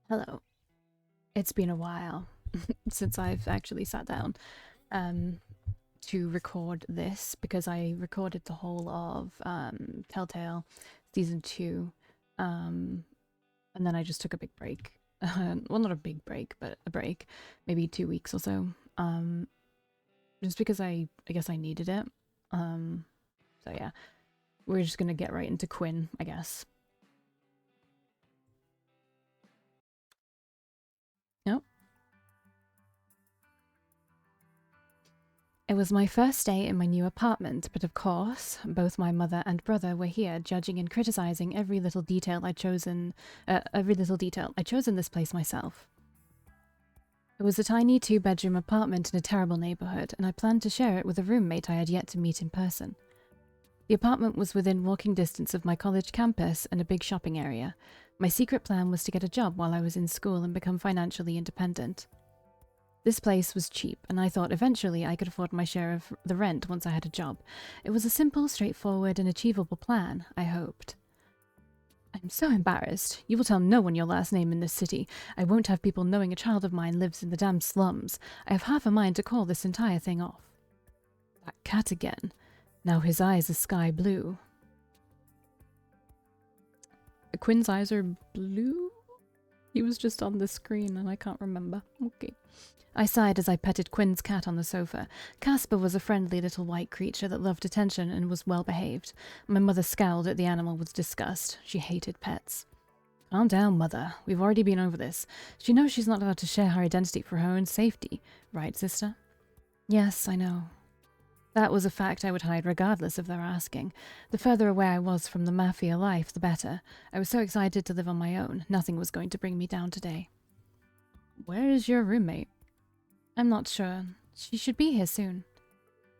Hello. It's been a while since I've actually sat down to record this because I recorded the whole of Telltale season 2, and then I just took a big break. Well, not a big break, but a break, maybe 2 weeks or so. Just because I guess I needed it. Um, so yeah, we're just gonna get right into Quinn, I guess. Nope. It was my first day in my new apartment, but of course, both my mother and brother were here, judging and criticizing every little detail I'd chosen. Every little detail I'd chosen this place myself. It was a tiny two-bedroom apartment in a terrible neighborhood, and I planned to share it with a roommate I had yet to meet in person. The apartment was within walking distance of my college campus and a big shopping area. My secret plan was to get a job while I was in school and become financially independent. This place was cheap, and I thought eventually I could afford my share of the rent once I had a job. It was a simple, straightforward, and achievable plan, I hoped. I'm so embarrassed. You will tell no one your last name in this city. I won't have people knowing a child of mine lives in the damn slums. I have half a mind to call this entire thing off. That cat again. Now his eyes are sky blue. Quinn's eyes are blue? He was just on the screen and I can't remember. Okay. I sighed as I petted Quinn's cat on the sofa. Casper was a friendly little white creature that loved attention and was well behaved. My mother scowled at the animal with disgust. She hated pets. Calm down, Mother. We've already been over this. She knows she's not allowed to share her identity for her own safety. Right, sister? Yes, I know. That was a fact I would hide regardless of their asking. The further away I was from the mafia life, the better. I was so excited to live on my own. Nothing was going to bring me down today. Where is your roommate? I'm not sure. She should be here soon.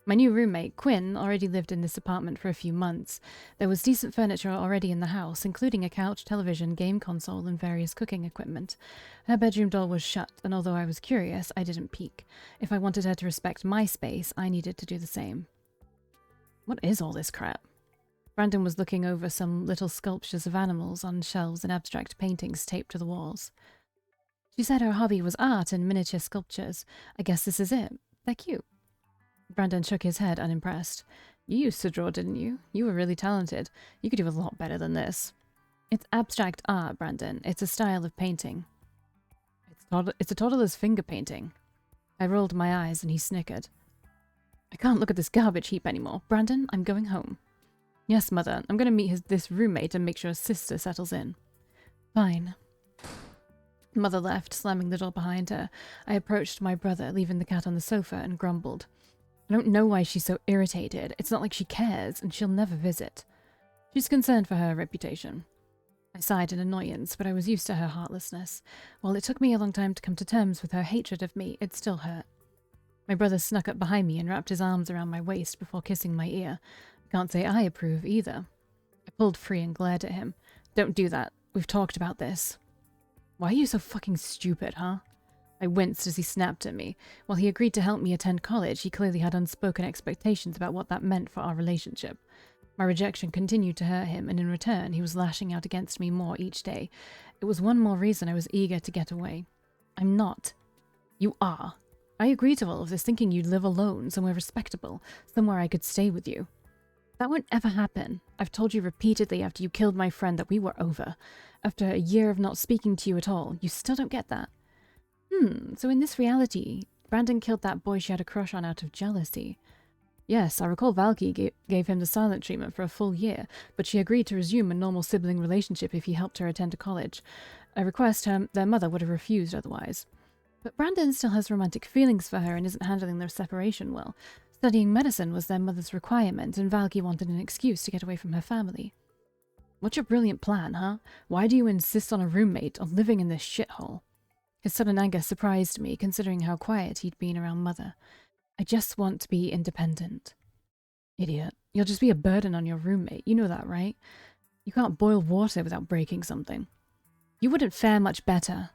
My new roommate, Quinn, already lived in this apartment for a few months. There was decent furniture already in the house, including a couch, television, game console, and various cooking equipment. Her bedroom door was shut, and although I was curious, I didn't peek. If I wanted her to respect my space, I needed to do the same. What is all this crap? Brandon was looking over some little sculptures of animals on shelves and abstract paintings taped to the walls. She said her hobby was art and miniature sculptures. I guess this is it. They're cute. Brandon shook his head, unimpressed. You used to draw, didn't you? You were really talented. You could do a lot better than this. It's abstract art, Brandon. It's a style of painting. It's a toddler's finger painting. I rolled my eyes and he snickered. I can't look at this garbage heap anymore. Brandon, I'm going home. Yes, Mother. I'm going to meet this roommate and make sure his sister settles in. Fine. Mother left, slamming the door behind her. I approached my brother, leaving the cat on the sofa, and grumbled. I don't know why she's so irritated. It's not like she cares, and she'll never visit. She's concerned for her reputation. I sighed in annoyance, but I was used to her heartlessness. While it took me a long time to come to terms with her hatred of me, it still hurt. My brother snuck up behind me and wrapped his arms around my waist before kissing my ear. I can't say I approve either. I pulled free and glared at him. Don't do that. We've talked about this. Why are you so fucking stupid, huh? I winced as he snapped at me. While he agreed to help me attend college, he clearly had unspoken expectations about what that meant for our relationship. My rejection continued to hurt him, and in return, he was lashing out against me more each day. It was one more reason I was eager to get away. I'm not. You are. I agreed to all of this thinking you'd live alone, somewhere respectable, somewhere I could stay with you. That won't ever happen. I've told you repeatedly after you killed my friend that we were over. After a year of not speaking to you at all, you still don't get that. So in this reality, Brandon killed that boy she had a crush on out of jealousy. Yes, I recall Valkii gave him the silent treatment for a full year, but she agreed to resume a normal sibling relationship if he helped her attend college. A request their mother would have refused otherwise. But Brandon still has romantic feelings for her and isn't handling their separation well. Studying medicine was their mother's requirement, and Valkii wanted an excuse to get away from her family. What's your brilliant plan, huh? Why do you insist on a roommate or living in this shithole? His sudden anger surprised me, considering how quiet he'd been around Mother. I just want to be independent. Idiot. You'll just be a burden on your roommate. You know that, right? You can't boil water without breaking something. You wouldn't fare much better.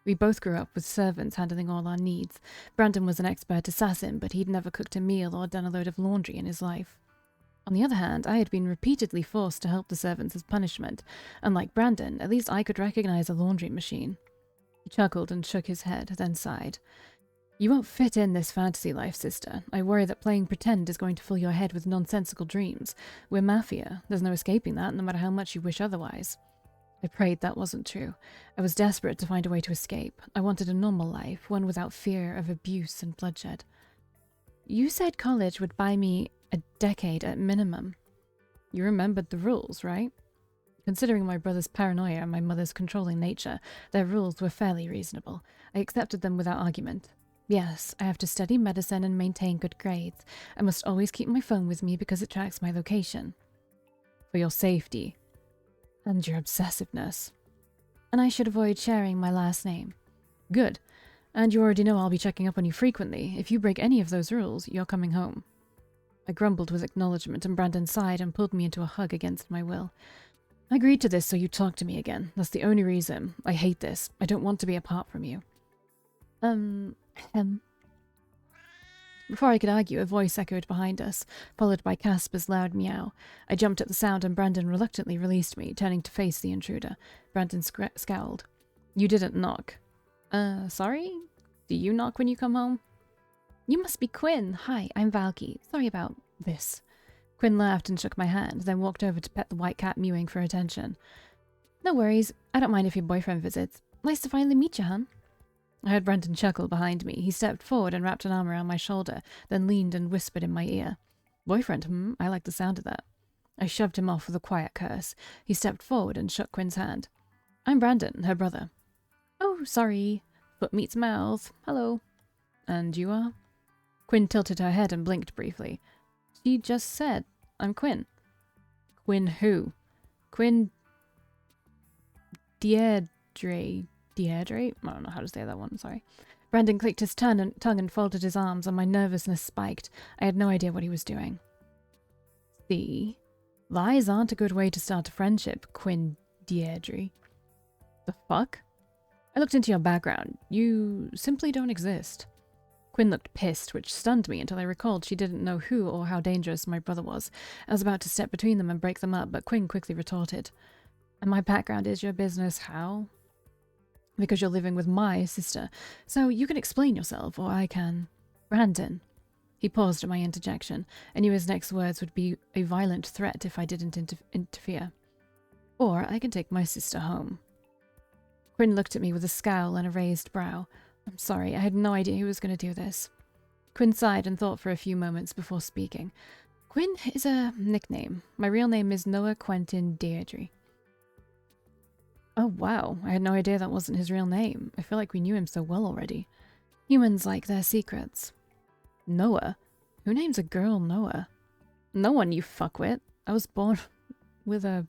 We both grew up with servants handling all our needs. Brandon was an expert assassin, but he'd never cooked a meal or done a load of laundry in his life. On the other hand, I had been repeatedly forced to help the servants as punishment. Unlike Brandon, at least I could recognize a laundry machine. He chuckled and shook his head, then sighed. You won't fit in this fantasy life, sister. I worry that playing pretend is going to fill your head with nonsensical dreams. We're mafia. There's no escaping that, no matter how much you wish otherwise. I prayed that wasn't true. I was desperate to find a way to escape. I wanted a normal life, one without fear of abuse and bloodshed. You said college would buy me a decade at minimum. You remembered the rules, right? Considering my brother's paranoia and my mother's controlling nature, their rules were fairly reasonable. I accepted them without argument. Yes, I have to study medicine and maintain good grades. I must always keep my phone with me because it tracks my location. For your safety. And your obsessiveness. And I should avoid sharing my last name. Good. And you already know I'll be checking up on you frequently. If you break any of those rules, you're coming home. I grumbled with acknowledgement, and Brandon sighed and pulled me into a hug against my will. I agreed to this so you'd talk to me again. That's the only reason. I hate this. I don't want to be apart from you. Before I could argue, a voice echoed behind us, followed by Casper's loud meow. I jumped at the sound and Brandon reluctantly released me, turning to face the intruder. Brandon scowled. You didn't knock. Sorry? Do you knock when you come home? You must be Quinn. Hi, I'm Valkii. Sorry about this. Quinn laughed and shook my hand, then walked over to pet the white cat mewing for attention. No worries. I don't mind if your boyfriend visits. Nice to finally meet you, hon. I heard Brandon chuckle behind me. He stepped forward and wrapped an arm around my shoulder, then leaned and whispered in my ear. Boyfriend, I like the sound of that. I shoved him off with a quiet curse. He stepped forward and shook Quinn's hand. I'm Brandon, her brother. Oh, sorry. Foot meets mouth. Hello. And you are? Quinn tilted her head and blinked briefly. She just said, I'm Quinn. Quinn who? Quinn Deirdre. Deirdre? I don't know how to say that one, sorry. Brandon clicked his tongue and folded his arms, and my nervousness spiked. I had no idea what he was doing. See? Lies aren't a good way to start a friendship, Quinn Deirdre. The fuck? I looked into your background. You simply don't exist. Quinn looked pissed, which stunned me until I recalled she didn't know who or how dangerous my brother was. I was about to step between them and break them up, but Quinn quickly retorted. And my background is your business how? Because you're living with my sister. So you can explain yourself, or I can. Brandon. He paused at my interjection. I knew his next words would be a violent threat if I didn't interfere. Or I can take my sister home. Quinn looked at me with a scowl and a raised brow. I'm sorry, I had no idea he was going to do this. Quinn sighed and thought for a few moments before speaking. Quinn is a nickname. My real name is Noah Quentin Deirdre. Oh wow, I had no idea that wasn't his real name. I feel like we knew him so well already. Humans like their secrets. Noah? Who names a girl Noah? No one, you fuckwit. I was born with a...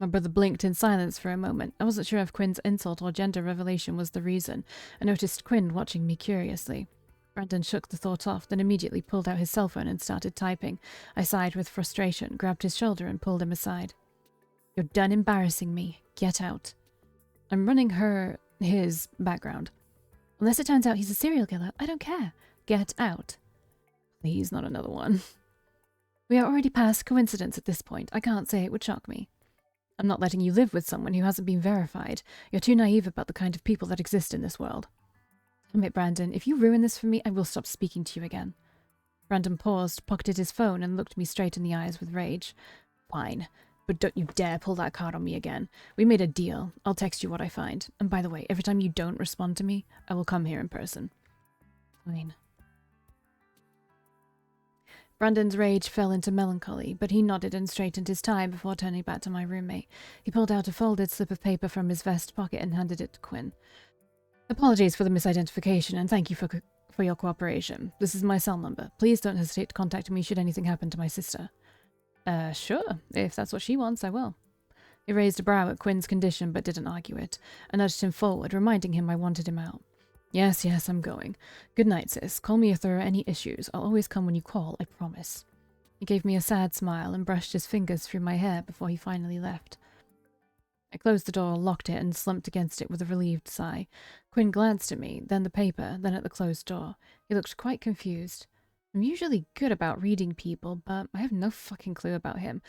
My brother blinked in silence for a moment. I wasn't sure if Quinn's insult or gender revelation was the reason. I noticed Quinn watching me curiously. Brandon shook the thought off, then immediately pulled out his cell phone and started typing. I sighed with frustration, grabbed his shoulder and pulled him aside. You're done embarrassing me. Get out. I'm running his background. Unless it turns out he's a serial killer, I don't care. Get out. Please, not another one. We are already past coincidence at this point. I can't say it would shock me. I'm not letting you live with someone who hasn't been verified. You're too naive about the kind of people that exist in this world. Damn it, Brandon. If you ruin this for me, I will stop speaking to you again. Brandon paused, pocketed his phone, and looked me straight in the eyes with rage. Fine. But don't you dare pull that card on me again. We made a deal. I'll text you what I find. And by the way, every time you don't respond to me, I will come here in person. Fine. Brandon's rage fell into melancholy, but he nodded and straightened his tie before turning back to my roommate. He pulled out a folded slip of paper from his vest pocket and handed it to Quinn. Apologies for the misidentification, and thank you for your cooperation. This is my cell number. Please don't hesitate to contact me should anything happen to my sister. Sure. If that's what she wants, I will. He raised a brow at Quinn's condition, but didn't argue it. I nudged him forward, reminding him I wanted him out. Yes, I'm going. Good night, sis. Call me if there are any issues. I'll always come when you call, I promise. He gave me a sad smile and brushed his fingers through my hair before he finally left. I closed the door, locked it, and slumped against it with a relieved sigh. Quinn glanced at me, then the paper, then at the closed door. He looked quite confused. I'm usually good about reading people, but I have no fucking clue about him.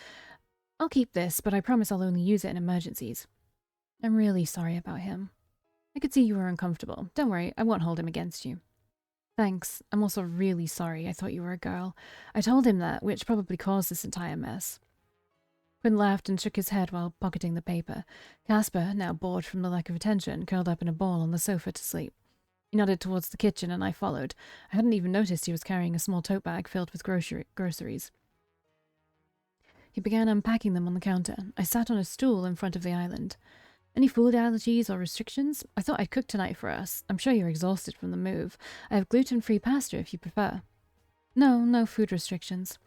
I'll keep this, but I promise I'll only use it in emergencies. I'm really sorry about him. I could see you were uncomfortable. Don't worry, I won't hold him against you. Thanks. I'm also really sorry. I thought you were a girl. I told him that, which probably caused this entire mess. Quinn laughed and shook his head while pocketing the paper. Caspar, now bored from the lack of attention, curled up in a ball on the sofa to sleep. He nodded towards the kitchen and I followed. I hadn't even noticed he was carrying a small tote bag filled with groceries. He began unpacking them on the counter. I sat on a stool in front of the island. Any food allergies or restrictions? I thought I'd cook tonight for us. I'm sure you're exhausted from the move. I have gluten-free pasta if you prefer. No food restrictions.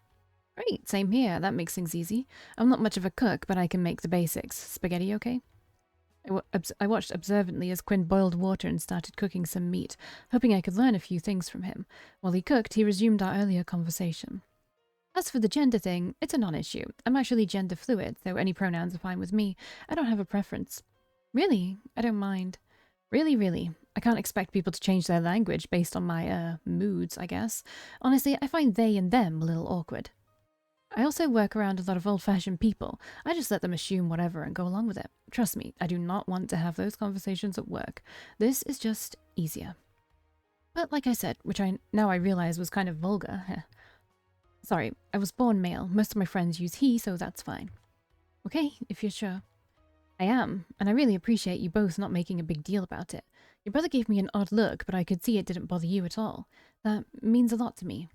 Great, same here. That makes things easy. I'm not much of a cook, but I can make the basics. Spaghetti okay? I watched observantly as Quinn boiled water and started cooking some meat, hoping I could learn a few things from him. While he cooked, he resumed our earlier conversation. As for the gender thing, it's a non-issue. I'm actually gender fluid, so any pronouns are fine with me. I don't have a preference. Really? I don't mind. Really. I can't expect people to change their language based on my, moods, I guess. Honestly, I find they and them a little awkward. I also work around a lot of old-fashioned people. I just let them assume whatever and go along with it. Trust me, I do not want to have those conversations at work. This is just easier. But like I said, which I realize was kind of vulgar. Sorry, I was born male. Most of my friends use he, so that's fine. Okay, if you're sure. I am, and I really appreciate you both not making a big deal about it. Your brother gave me an odd look, but I could see it didn't bother you at all. That means a lot to me.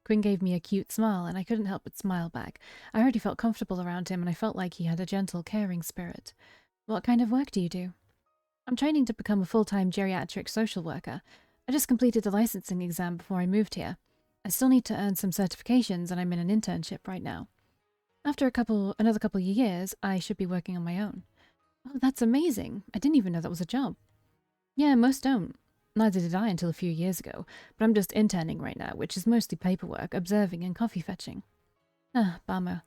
Quinn gave me a cute smile, and I couldn't help but smile back. I already felt comfortable around him, and I felt like he had a gentle, caring spirit. What kind of work do you do? I'm training to become a full-time geriatric social worker. I just completed the licensing exam before I moved here. I still need to earn some certifications, and I'm in an internship right now. After another couple of years, I should be working on my own. Oh, that's amazing. I didn't even know that was a job. Yeah, most don't. Neither did I until a few years ago, but I'm just interning right now, which is mostly paperwork, observing, and coffee fetching. Ah, bummer.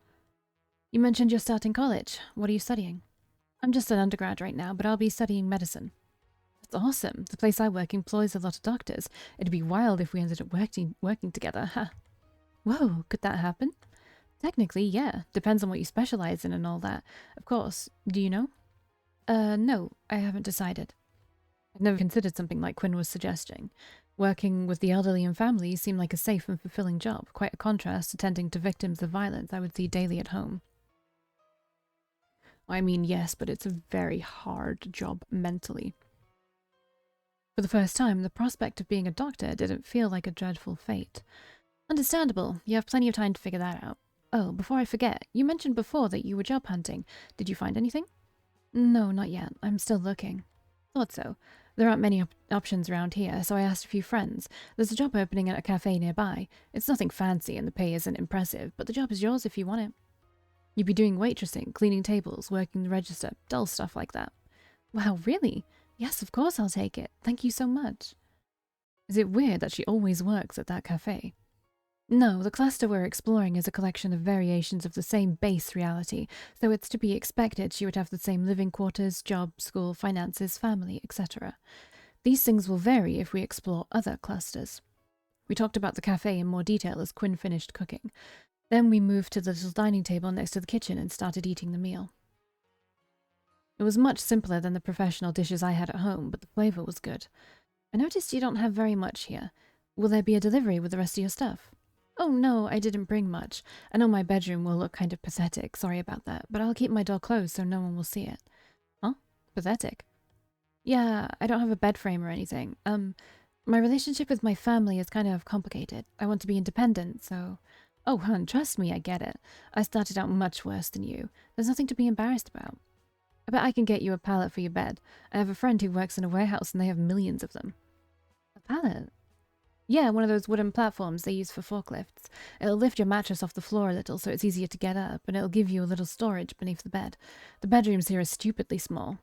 You mentioned you're starting college. What are you studying? I'm just an undergrad right now, but I'll be studying medicine. That's awesome. The place I work employs a lot of doctors. It'd be wild if we ended up working together, huh? Whoa, could that happen? Technically, yeah. Depends on what you specialize in and all that. Of course. Do you know? No, I haven't decided. I've never considered something like Quinn was suggesting. Working with the elderly and families seemed like a safe and fulfilling job, quite a contrast to tending to victims of violence I would see daily at home. I mean, yes, but it's a very hard job mentally. For the first time, the prospect of being a doctor didn't feel like a dreadful fate. Understandable. You have plenty of time to figure that out. Oh, before I forget, you mentioned before that you were job hunting. Did you find anything? No, not yet. I'm still looking. Thought so. There aren't many options around here, so I asked a few friends. There's a job opening at a cafe nearby. It's nothing fancy and the pay isn't impressive, but the job is yours if you want it. You'd be doing waitressing, cleaning tables, working the register, dull stuff like that. Wow, really? Yes, of course I'll take it. Thank you so much. Is it weird that she always works at that cafe? No, the cluster we're exploring is a collection of variations of the same base reality, so it's to be expected she would have the same living quarters, job, school, finances, family, etc. These things will vary if we explore other clusters. We talked about the cafe in more detail as Quinn finished cooking. Then we moved to the little dining table next to the kitchen and started eating the meal. It was much simpler than the professional dishes I had at home, but the flavor was good. I noticed you don't have very much here. Will there be a delivery with the rest of your stuff? Oh no, I didn't bring much. I know my bedroom will look kind of pathetic, sorry about that, but I'll keep my door closed so no one will see it. Huh? Pathetic? Yeah, I don't have a bed frame or anything. My relationship with my family is kind of complicated. I want to be independent, so... Oh, hun, trust me, I get it. I started out much worse than you. There's nothing to be embarrassed about. I bet I can get you a pallet for your bed. I have a friend who works in a warehouse and they have millions of them. A pallet? Yeah, one of those wooden platforms they use for forklifts. It'll lift your mattress off the floor a little so it's easier to get up, and it'll give you a little storage beneath the bed. The bedrooms here are stupidly small.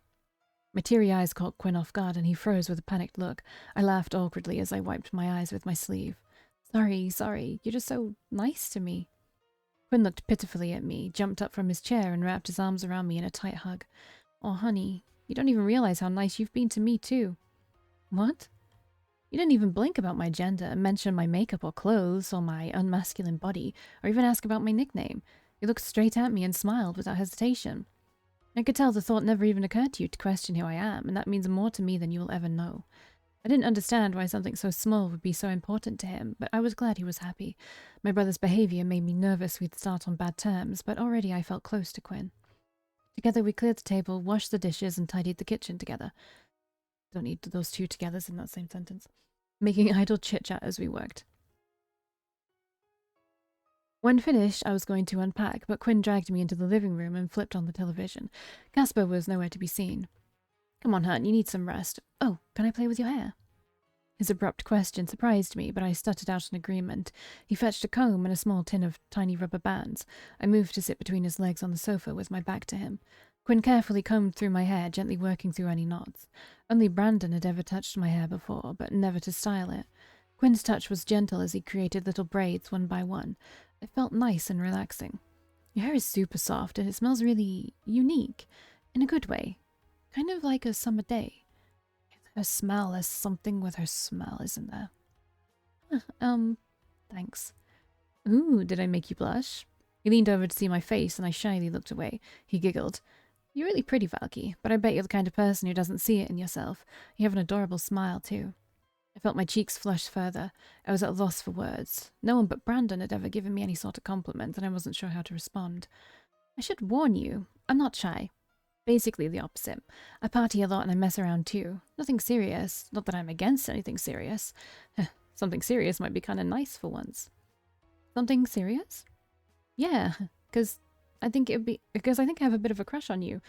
My teary eyes caught Quinn off guard, and he froze with a panicked look. I laughed awkwardly as I wiped my eyes with my sleeve. Sorry, you're just so nice to me. Quinn looked pitifully at me, jumped up from his chair, and wrapped his arms around me in a tight hug. Oh, honey, you don't even realize how nice you've been to me, too. What? You didn't even blink about my gender, mention my makeup or clothes, or my unmasculine body, or even ask about my nickname. You looked straight at me and smiled without hesitation. I could tell the thought never even occurred to you to question who I am, and that means more to me than you will ever know. I didn't understand why something so small would be so important to him, but I was glad he was happy. My brother's behavior made me nervous we'd start on bad terms, but already I felt close to Quinn. Together we cleared the table, washed the dishes, and tidied the kitchen together. Don't need those two togethers in that same sentence. Making idle chit-chat as we worked. When finished, I was going to unpack, but Quinn dragged me into the living room and flipped on the television. Caspar was nowhere to be seen. Come on, hun, you need some rest. Oh, can I play with your hair? His abrupt question surprised me, but I stuttered out an agreement. He fetched a comb and a small tin of tiny rubber bands. I moved to sit between his legs on the sofa with my back to him. Quinn carefully combed through my hair, gently working through any knots. Only Brandon had ever touched my hair before, but never to style it. Quinn's touch was gentle as he created little braids one by one. It felt nice and relaxing. Your hair is super soft and it smells really unique, in a good way. Kind of like a summer day. Her smell, there's something with her smell, isn't there? Thanks. Ooh, did I make you blush? He leaned over to see my face and I shyly looked away. He giggled. You're really pretty, Valkii, but I bet you're the kind of person who doesn't see it in yourself. You have an adorable smile, too. I felt my cheeks flush further. I was at a loss for words. No one but Brandon had ever given me any sort of compliment, and I wasn't sure how to respond. I should warn you, I'm not shy. Basically the opposite. I party a lot and I mess around too. Nothing serious. Not that I'm against anything serious. Something serious might be kind of nice for once. Something serious? Yeah, because I think I have a bit of a crush on you.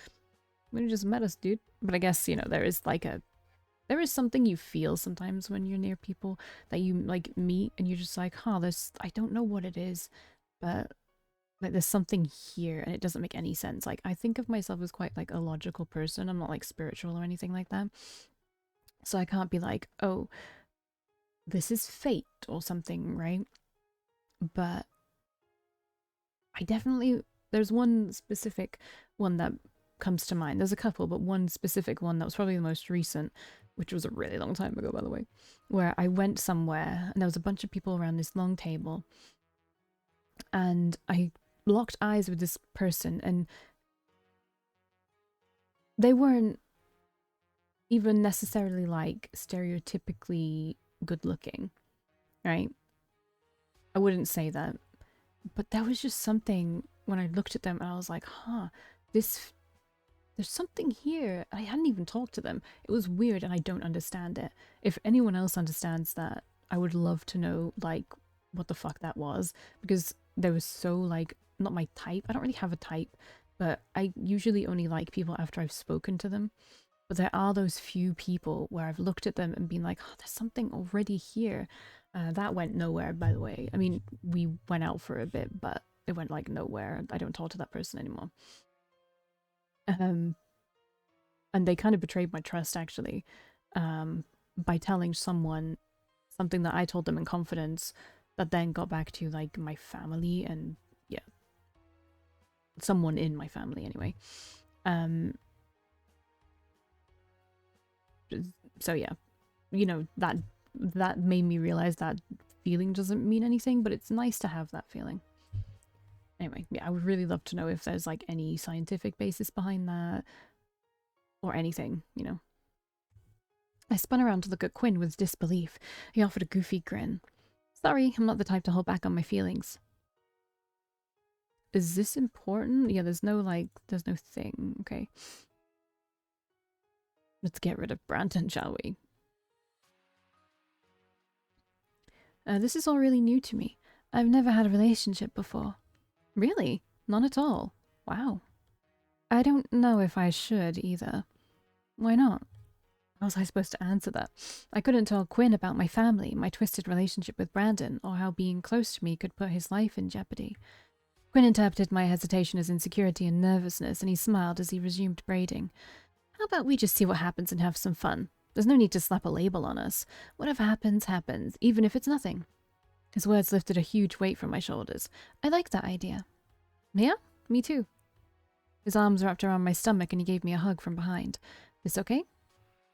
We just met us, dude. But I guess, there is something you feel sometimes when you're near people that you like meet and you're just like, I don't know what it is, but like there's something here and it doesn't make any sense. Like I think of myself as quite like a logical person. I'm not like spiritual or anything like that. So I can't be like, oh, this is fate or something, right? But there's one specific one that comes to mind. There's a couple, but one specific one that was probably the most recent, which was a really long time ago, by the way, where I went somewhere and there was a bunch of people around this long table and I locked eyes with this person and they weren't even necessarily like stereotypically good looking, right? I wouldn't say that, but there was just something when I looked at them and I was like, there's something here. I hadn't even talked to them. It was weird and I don't understand it. If anyone else understands that, I would love to know like what the fuck that was, because there was so like not my type. I don't really have a type, but I usually only like people after I've spoken to them. But there are those few people where I've looked at them and been like, there's something already here. That went nowhere, by the way. I mean, we went out for a bit, but it went like nowhere. I don't talk to that person anymore. And they kind of betrayed my trust, actually, by telling someone something that I told them in confidence that then got back to like my family and yeah, someone in my family anyway. So yeah, that made me realize that feeling doesn't mean anything, but it's nice to have that feeling. Anyway, yeah, I would really love to know if there's like any scientific basis behind that or anything, I spun around to look at Quinn with disbelief. He offered a goofy grin. Sorry, I'm not the type to hold back on my feelings. Is this important? Yeah, there's no thing. Okay. Let's get rid of Brandon, shall we? This is all really new to me. I've never had a relationship before. Really? None at all? Wow. I don't know if I should either. Why not? How was I supposed to answer that? I couldn't tell Quinn about my family, my twisted relationship with Brandon, or how being close to me could put his life in jeopardy. Quinn interpreted my hesitation as insecurity and nervousness, and he smiled as he resumed braiding. How about we just see what happens and have some fun? There's no need to slap a label on us. Whatever happens, happens, even if it's nothing. His words lifted a huge weight from my shoulders. I like that idea. Yeah? Me too. His arms wrapped around my stomach and he gave me a hug from behind. This okay?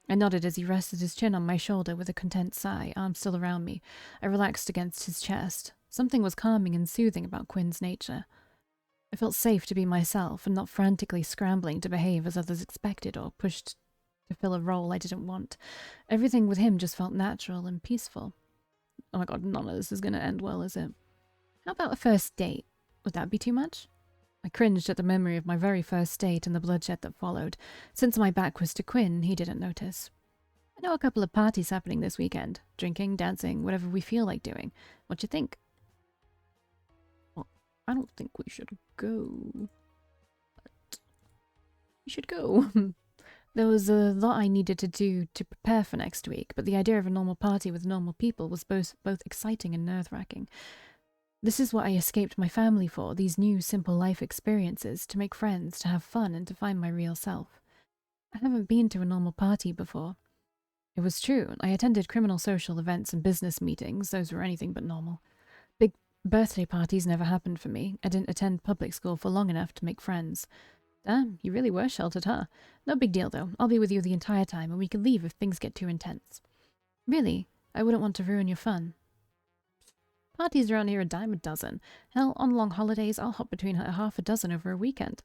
I nodded as he rested his chin on my shoulder with a content sigh, arms still around me. I relaxed against his chest. Something was calming and soothing about Quinn's nature. I felt safe to be myself and not frantically scrambling to behave as others expected or pushed to fill a role I didn't want. Everything with him just felt natural and peaceful. Oh my god, none of this is going to end well, is it? How about a first date? Would that be too much? I cringed at the memory of my very first date and the bloodshed that followed. Since my back was to Quinn, he didn't notice. I know a couple of parties happening this weekend. Drinking, dancing, whatever we feel like doing. What you think? Well, I don't think we should go. But we should go. There was a lot I needed to do to prepare for next week, but the idea of a normal party with normal people was both exciting and nerve-wracking. This is what I escaped my family for, these new simple life experiences, to make friends, to have fun, and to find my real self. I haven't been to a normal party before. It was true. I attended criminal social events and business meetings. Those were anything but normal. Big birthday parties never happened for me. I didn't attend public school for long enough to make friends. Damn, you really were sheltered, huh? No big deal, though. I'll be with you the entire time, and we can leave if things get too intense. Really? I wouldn't want to ruin your fun. Parties around here a dime a dozen. Hell, on long holidays, I'll hop between half a dozen over a weekend.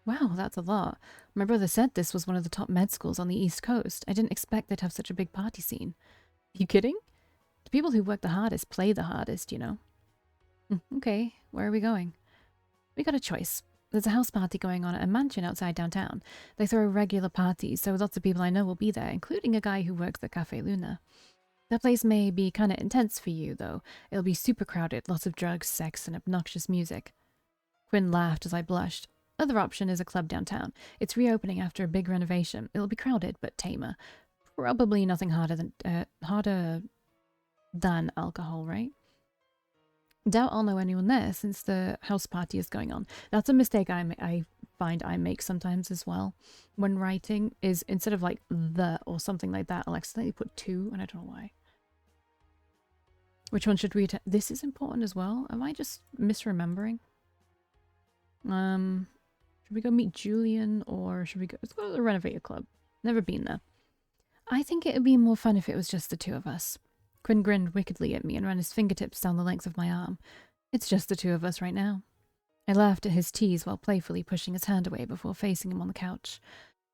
Wow, that's a lot. My brother said this was one of the top med schools on the East Coast. I didn't expect they'd have such a big party scene. You kidding? The people who work the hardest play the hardest, you know. Okay, where are we going? We got a choice. There's a house party going on at a mansion outside downtown. They throw regular parties, so lots of people I know will be there, including a guy who works at Cafe Luna. That place may be kinda intense for you, though. It'll be super crowded, lots of drugs, sex, and obnoxious music. Quinn laughed as I blushed. Other option is a club downtown. It's reopening after a big renovation. It'll be crowded, but tamer. Probably nothing harder than alcohol, right? Doubt I'll know anyone there since the house party is going on. That's a mistake I find I make sometimes as well. When writing is instead of like the or something like that, I'll accidentally put to, and I don't know why. Which one should we This is important as well. Am I just misremembering? Should we go meet Julian or should we go? Let's go to the Renovator Club. Never been there. I think it would be more fun if it was just the two of us. Quinn grinned wickedly at me and ran his fingertips down the length of my arm. It's just the two of us right now. I laughed at his tease while playfully pushing his hand away before facing him on the couch.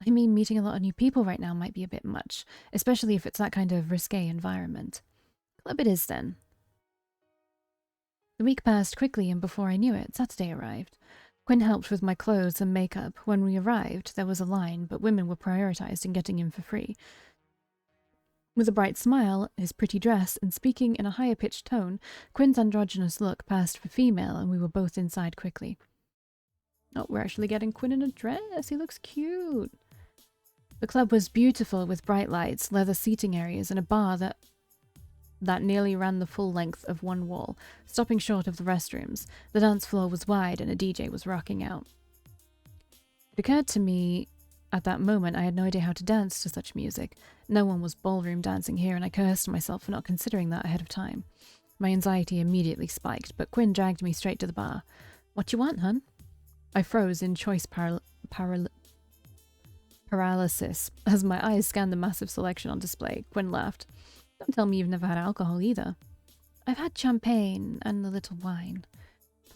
I mean, meeting a lot of new people right now might be a bit much, especially if it's that kind of risque environment. Club it is then. The week passed quickly, and before I knew it, Saturday arrived. Quinn helped with my clothes and makeup. When we arrived, there was a line, but women were prioritized in getting in for free. With a bright smile, his pretty dress, and speaking in a higher-pitched tone, Quinn's androgynous look passed for female, and we were both inside quickly. Oh, we're actually getting Quinn in a dress. He looks cute. The club was beautiful with bright lights, leather seating areas, and a bar that nearly ran the full length of one wall, stopping short of the restrooms. The dance floor was wide, and a DJ was rocking out. It occurred to me at that moment I had no idea how to dance to such music. No one was ballroom dancing here, and I cursed myself for not considering that ahead of time. My anxiety immediately spiked, but Quinn dragged me straight to the bar. What you want, hun? I froze in choice paralysis as my eyes scanned the massive selection on display. Quinn laughed. Don't tell me you've never had alcohol either. I've had champagne and a little wine.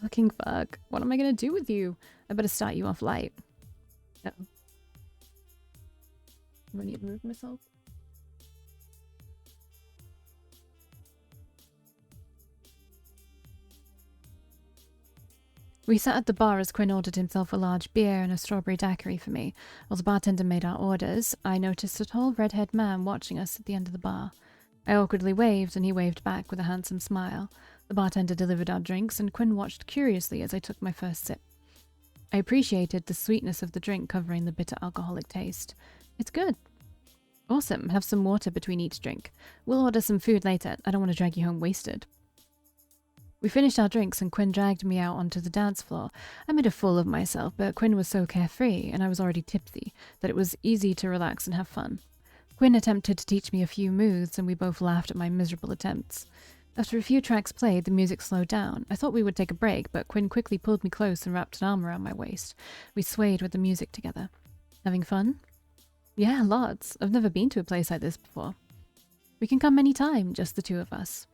Fucking fuck. What am I gonna do with you? I better start you off light. No. Do I need to move myself? We sat at the bar as Quinn ordered himself a large beer and a strawberry daiquiri for me. While the bartender made our orders, I noticed a tall red-haired man watching us at the end of the bar. I awkwardly waved, and he waved back with a handsome smile. The bartender delivered our drinks, and Quinn watched curiously as I took my first sip. I appreciated the sweetness of the drink covering the bitter alcoholic taste. It's good. Awesome. Have some water between each drink. We'll order some food later. I don't want to drag you home wasted. We finished our drinks, and Quinn dragged me out onto the dance floor. I made a fool of myself, but Quinn was so carefree, and I was already tipsy, that it was easy to relax and have fun. Quinn attempted to teach me a few moves, and we both laughed at my miserable attempts. After a few tracks played, the music slowed down. I thought we would take a break, but Quinn quickly pulled me close and wrapped an arm around my waist. We swayed with the music together. Having fun? Yeah, lots. I've never been to a place like this before. We can come any time, just the two of us.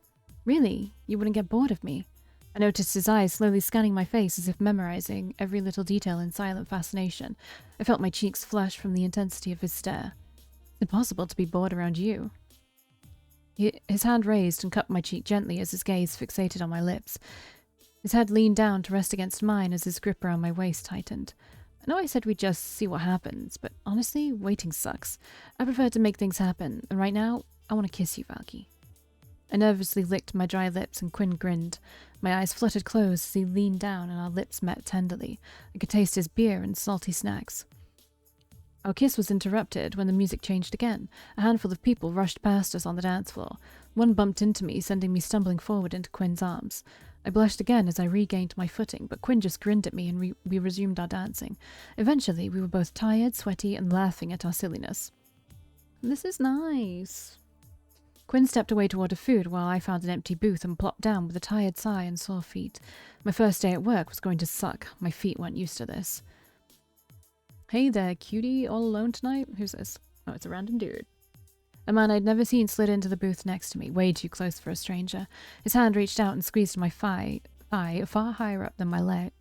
Really? You wouldn't get bored of me? I noticed his eyes slowly scanning my face as if memorizing every little detail in silent fascination. I felt my cheeks flush from the intensity of his stare. It's impossible to be bored around you. His hand raised and cupped my cheek gently as his gaze fixated on my lips. His head leaned down to rest against mine as his grip around my waist tightened. I know I said we'd just see what happens, but honestly, waiting sucks. I prefer to make things happen, and right now, I want to kiss you, Valkii. I nervously licked my dry lips and Quinn grinned. My eyes fluttered closed as he leaned down and our lips met tenderly. I could taste his beer and salty snacks. Our kiss was interrupted when the music changed again. A handful of people rushed past us on the dance floor. One bumped into me, sending me stumbling forward into Quinn's arms. I blushed again as I regained my footing, but Quinn just grinned at me and we resumed our dancing. Eventually, we were both tired, sweaty, and laughing at our silliness. This is nice. Quinn stepped away to order food while I found an empty booth and plopped down with a tired sigh and sore feet. My first day at work was going to suck. My feet weren't used to this. Hey there, cutie, all alone tonight? Who's this? Oh, it's a random dude. A man I'd never seen slid into the booth next to me, way too close for a stranger. His hand reached out and squeezed my thigh far higher up my leg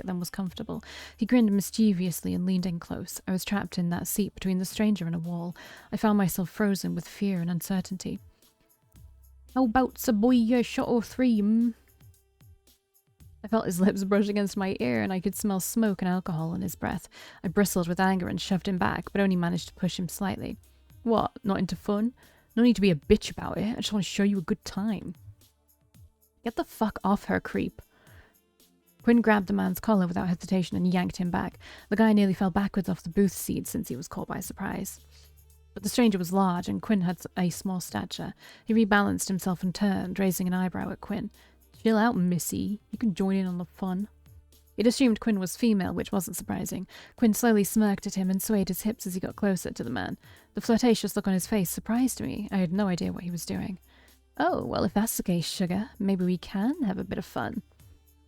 than was comfortable. He grinned mischievously and leaned in close. I was trapped in that seat between the stranger and a wall. I found myself frozen with fear and uncertainty. How about's a boy shot or three? I felt his lips brush against my ear, and I could smell smoke and alcohol in his breath. I bristled with anger and shoved him back, but only managed to push him slightly. What? Not into fun? No need to be a bitch about it. I just want to show you a good time. Get the fuck off her, creep. Quinn grabbed the man's collar without hesitation and yanked him back. The guy nearly fell backwards off the booth seat since he was caught by surprise. But the stranger was large, and Quinn had a small stature. He rebalanced himself and turned, raising an eyebrow at Quinn. Chill out, missy. You can join in on the fun. He'd assumed Quinn was female, which wasn't surprising. Quinn slowly smirked at him and swayed his hips as he got closer to the man. The flirtatious look on his face surprised me. I had no idea what he was doing. Oh, well, if that's the case, sugar, maybe we can have a bit of fun.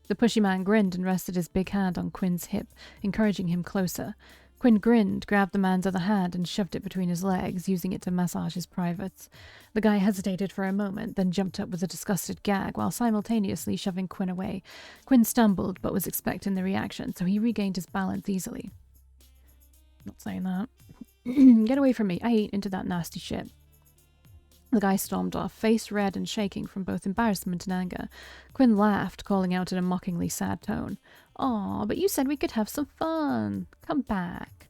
The pushy man grinned and rested his big hand on Quinn's hip, encouraging him closer. Quinn grinned, grabbed the man's other hand and shoved it between his legs, using it to massage his privates. The guy hesitated for a moment, then jumped up with a disgusted gag while simultaneously shoving Quinn away. Quinn stumbled, but was expecting the reaction, so he regained his balance easily. Not saying that. Get away from me. I ain't into that nasty shit. The guy stormed off, face red and shaking from both embarrassment and anger. Quinn laughed, calling out in a mockingly sad tone. Aw, but you said we could have some fun. Come back.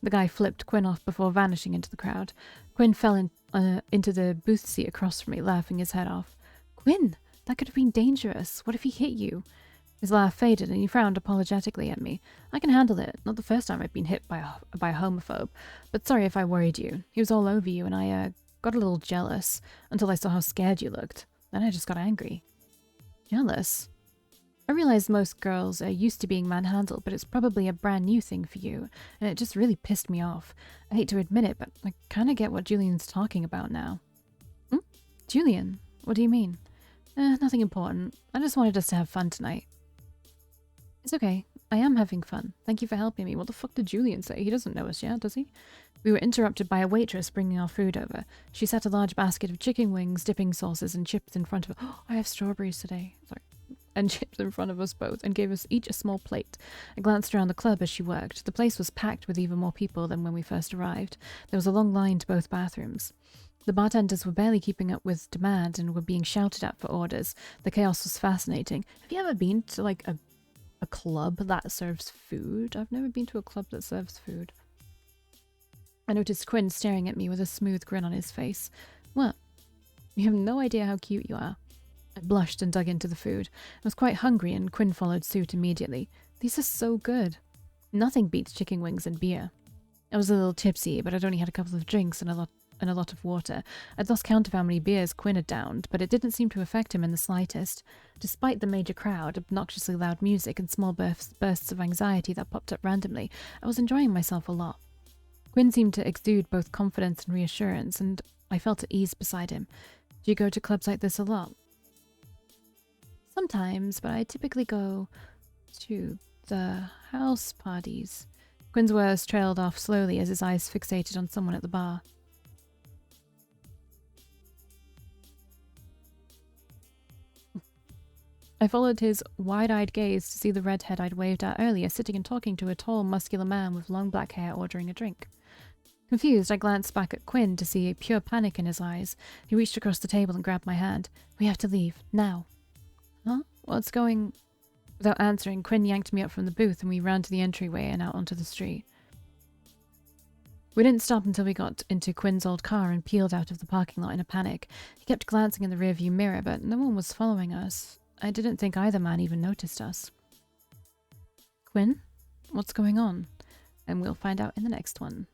The guy flipped Quinn off before vanishing into the crowd. Quinn fell into the booth seat across from me, laughing his head off. Quinn, that could have been dangerous. What if he hit you? His laugh faded and he frowned apologetically at me. I can handle it. Not the first time I've been hit by a homophobe. But sorry if I worried you. He was all over you and I, got a little jealous until I saw how scared you looked. Then I just got angry. Jealous? I realize most girls are used to being manhandled, but it's probably a brand new thing for you, and it just really pissed me off. I hate to admit it, but I kind of get what Julian's talking about now. Julian? What do you mean? Nothing important. I just wanted us to have fun tonight. It's okay. I am having fun. Thank you for helping me. What the fuck did Julian say? He doesn't know us yet, does he? We were interrupted by a waitress bringing our food over. She set a large basket of chicken wings, dipping sauces, and chips in front of us. Oh, I have strawberries today. Sorry. And chips in front of us both, and gave us each a small plate. I glanced around the club as she worked. The place was packed with even more people than when we first arrived. There was a long line to both bathrooms. The bartenders were barely keeping up with demand and were being shouted at for orders. The chaos was fascinating. Have you ever been to, like, a club that serves food? I've never been to a club that serves food. I noticed Quinn staring at me with a smooth grin on his face. What? You have no idea how cute you are. I blushed and dug into the food. I was quite hungry and Quinn followed suit immediately. These are so good. Nothing beats chicken wings and beer. I was a little tipsy, but I'd only had a couple of drinks and a lot of water. I'd lost count of how many beers Quinn had downed, but it didn't seem to affect him in the slightest. Despite the major crowd, obnoxiously loud music, and small bursts of anxiety that popped up randomly, I was enjoying myself a lot. Quinn seemed to exude both confidence and reassurance, and I felt at ease beside him. Do you go to clubs like this a lot? Sometimes, but I typically go to the house parties. Quinn's words trailed off slowly as his eyes fixated on someone at the bar. I followed his wide-eyed gaze to see the redhead I'd waved at earlier sitting and talking to a tall, muscular man with long black hair ordering a drink. Confused, I glanced back at Quinn to see pure panic in his eyes. He reached across the table and grabbed my hand. We have to leave. Now. Huh? What's going... Without answering, Quinn yanked me up from the booth and we ran to the entryway and out onto the street. We didn't stop until we got into Quinn's old car and peeled out of the parking lot in a panic. He kept glancing in the rearview mirror, but no one was following us. I didn't think either man even noticed us. Quinn? What's going on? And we'll find out in the next one.